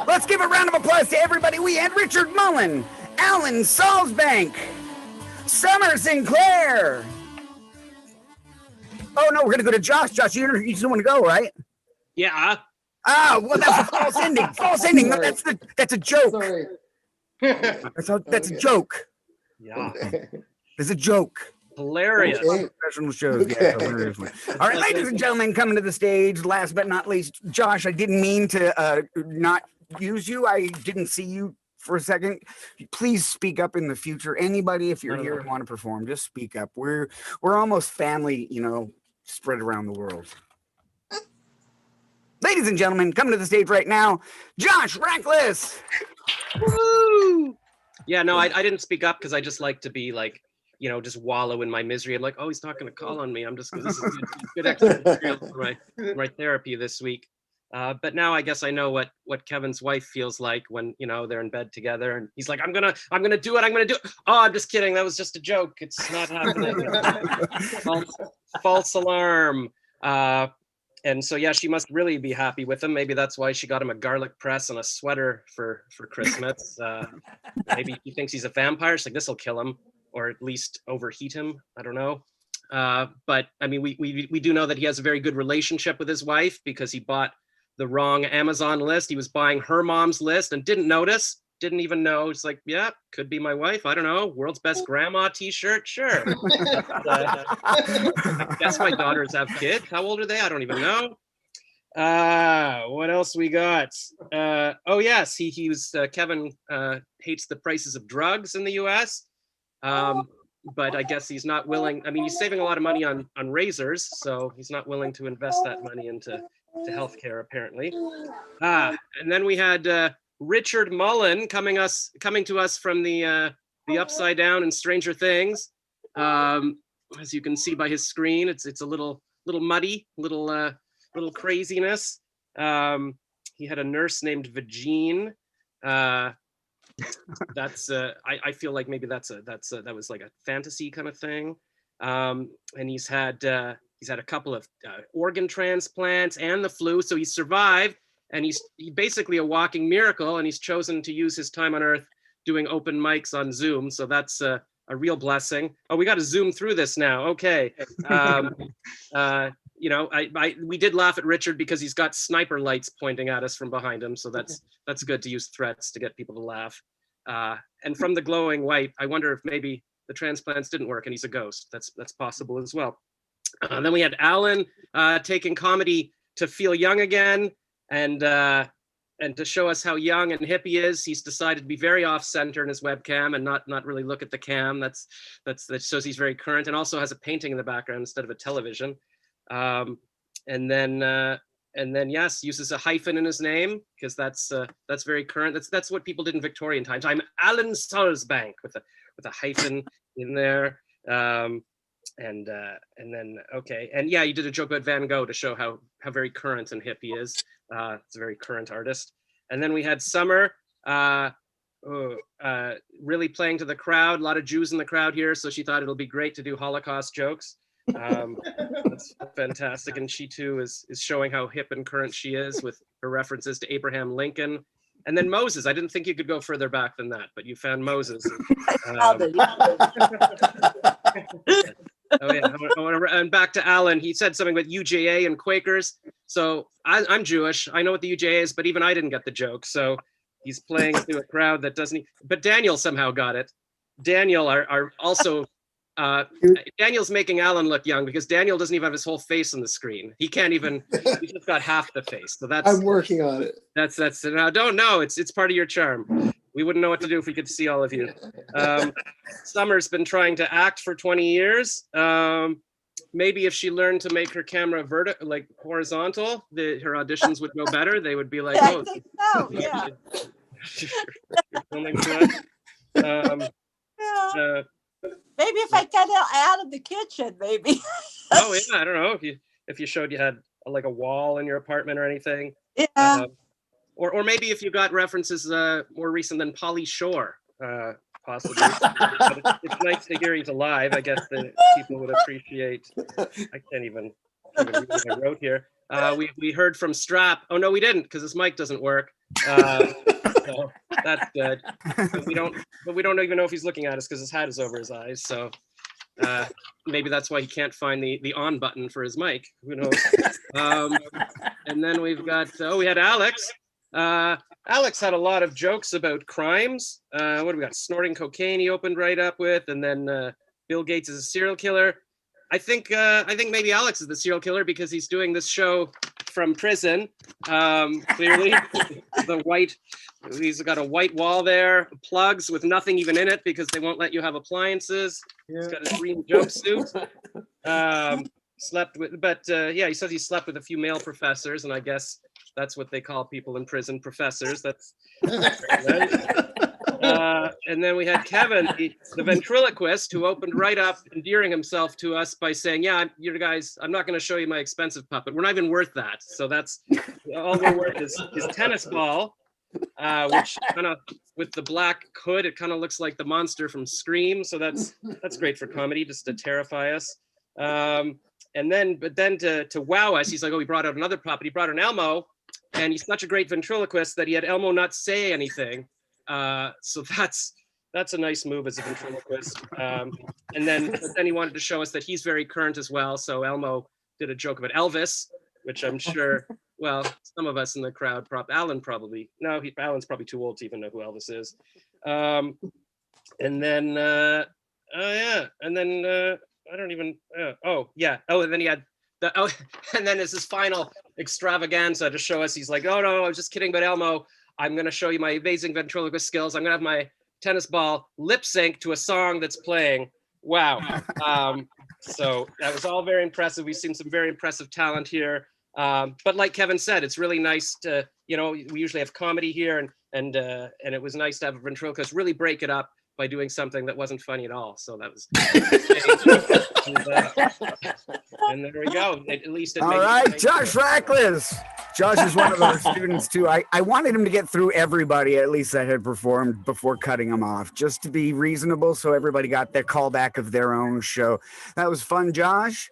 Let's give a round of applause to everybody. We had Richard Mullen, Alan Salzbank, Summer Sinclair. Oh no, we're gonna go to Josh. Josh, you just want to go, right? Yeah. Well, that's a false ending. False ending. No, that's a joke. Sorry. That's a joke. Yeah. It's a joke. Hilarious. Okay. Professional shows. Okay. Yeah, hilarious one. All right, ladies and gentlemen, coming to the stage. Last but not least, Josh. I didn't mean to not use you. I didn't see you for a second. Please speak up in the future. Anybody, if you're here and want to perform, just speak up. We're almost family, spread around the world. Ladies and gentlemen, coming to the stage right now, Josh Rackless. Woo! Yeah, no, I didn't speak up because I just like to be like, just wallow in my misery. I'm like, oh, he's not going to call on me. I'm just because this is good extra material for my therapy this week. But now I guess I know what Kevin's wife feels like when they're in bed together, and he's like, I'm gonna do it. Oh, I'm just kidding. That was just a joke. It's not happening. False alarm. And so, yeah, she must really be happy with him. Maybe that's why she got him a garlic press and a sweater for Christmas. Maybe he thinks he's a vampire. She's like, this will kill him, or at least overheat him. I don't know. But I mean, we do know that he has a very good relationship with his wife because he bought the wrong Amazon list. He was buying her mom's list and didn't even know. It's like, yeah, could be my wife. I don't know. World's best grandma t-shirt. Sure. I guess my daughters have kids. How old are they? I don't even know. What else we got? Oh yes, he was Kevin hates the prices of drugs in the US. But I guess he's not willing. I mean, he's saving a lot of money on razors, so he's not willing to invest that money into healthcare apparently. And then we had Richard Mullen coming to us from the Upside Down and Stranger Things. As you can see by his screen, it's a little muddy, little craziness. He had a nurse named Vagine. That's I feel like maybe that was like a fantasy kind of thing. And he's had a couple of organ transplants and the flu, so he survived. And he's basically a walking miracle, and he's chosen to use his time on Earth doing open mics on Zoom. So that's a real blessing. Oh, we got to zoom through this now. Okay. We did laugh at Richard because he's got sniper lights pointing at us from behind him. So that's good to use threats to get people to laugh. And from the glowing white, I wonder if maybe the transplants didn't work and he's a ghost. That's possible as well. Then we had Alan taking comedy to feel young again. And to show us how young and hip he is, he's decided to be very off-center in his webcam and not really look at the cam. That shows he's very current, and also has a painting in the background instead of a television. And then yes, uses a hyphen in his name because that's very current. That's what people did in Victorian times. I'm Alan Salzbank with a hyphen in there. And then okay, and yeah, you did a joke about Van Gogh to show how very current and hip he is. It's a very current artist. And then we had Summer really playing to the crowd. A lot of Jews in the crowd here, so she thought it'll be great to do Holocaust jokes. That's fantastic, and she too is showing how hip and current she is with her references to Abraham Lincoln. And then Moses. I didn't think you could go further back than that, but you found Moses. Oh yeah, and back to Alan. He said something about UJA and Quakers. So I'm Jewish. I know what the UJA is, but even I didn't get the joke. So he's playing to a crowd that doesn't. But Daniel somehow got it. Daniel are also. Daniel's making Alan look young because Daniel doesn't even have his whole face on the screen. He can't even. He's just got half the face. So that's. I'm working on it. That's. Now don't know. It's part of your charm. We wouldn't know what to do if we could see all of you. Summer's been trying to act for 20 years. Maybe if she learned to make her camera horizontal, her auditions would go better. They would be like, Yeah, oh, I think so. Yeah. you're filming too much. Yeah. Maybe if I got out of the kitchen, maybe. Oh yeah, I don't know if you showed you had like a wall in your apartment or anything. Yeah. Or maybe if you got references more recent than Pauly Shore, possibly. But it's nice to hear he's alive. I guess the people would appreciate. I can't even read what I wrote here. We heard from Strap. Oh no, we didn't because his mic doesn't work. So that's good. But we don't even know if he's looking at us because his hat is over his eyes. So maybe that's why he can't find the on button for his mic. Who knows? And then we've got we had Alex. Alex had a lot of jokes about crimes. What do we got? Snorting cocaine. He opened right up with, and then Bill Gates is a serial killer. I think maybe Alex is the serial killer because he's doing this show from prison. Clearly, he's got a white wall there, plugs with nothing even in it because they won't let you have appliances. He's got a green jumpsuit. Slept with, but he says he slept with a few male professors, and I guess that's what they call people in prison, professors. That's and then we had Kevin, the ventriloquist, who opened right up, endearing himself to us by saying, "Yeah, you guys, I'm not going to show you my expensive puppet. We're not even worth that. So that's all we're worth is his tennis ball, which kind of with the black hood, it kind of looks like the monster from Scream. So that's great for comedy, just to terrify us." But then to wow us, he's like, "Oh, he brought out another puppet. He brought an Elmo, and he's such a great ventriloquist that he had Elmo not say anything." So that's a nice move as a ventriloquist. And then he wanted to show us that he's very current as well. So Elmo did a joke about Elvis, which I'm sure, well, some of us in the crowd, Alan's probably too old to even know who Elvis is. And then I don't even, and then he had and then as his final extravaganza to show us, he's like, "Oh no, I was just kidding about Elmo. I'm going to show you my amazing ventriloquist skills. I'm going to have my tennis ball lip sync to a song that's playing." Wow. So that was all very impressive. We've seen some very impressive talent here. But like Kevin said, it's really nice to, we usually have comedy here, and it was nice to have a ventriloquist really break it up by doing something that wasn't funny at all. So that was and there we go. At least it all right, Josh Rackless. Josh is one of our students too. I wanted him to get through everybody at least that had performed before cutting him off, just to be reasonable, so everybody got their callback of their own show. That was fun, Josh.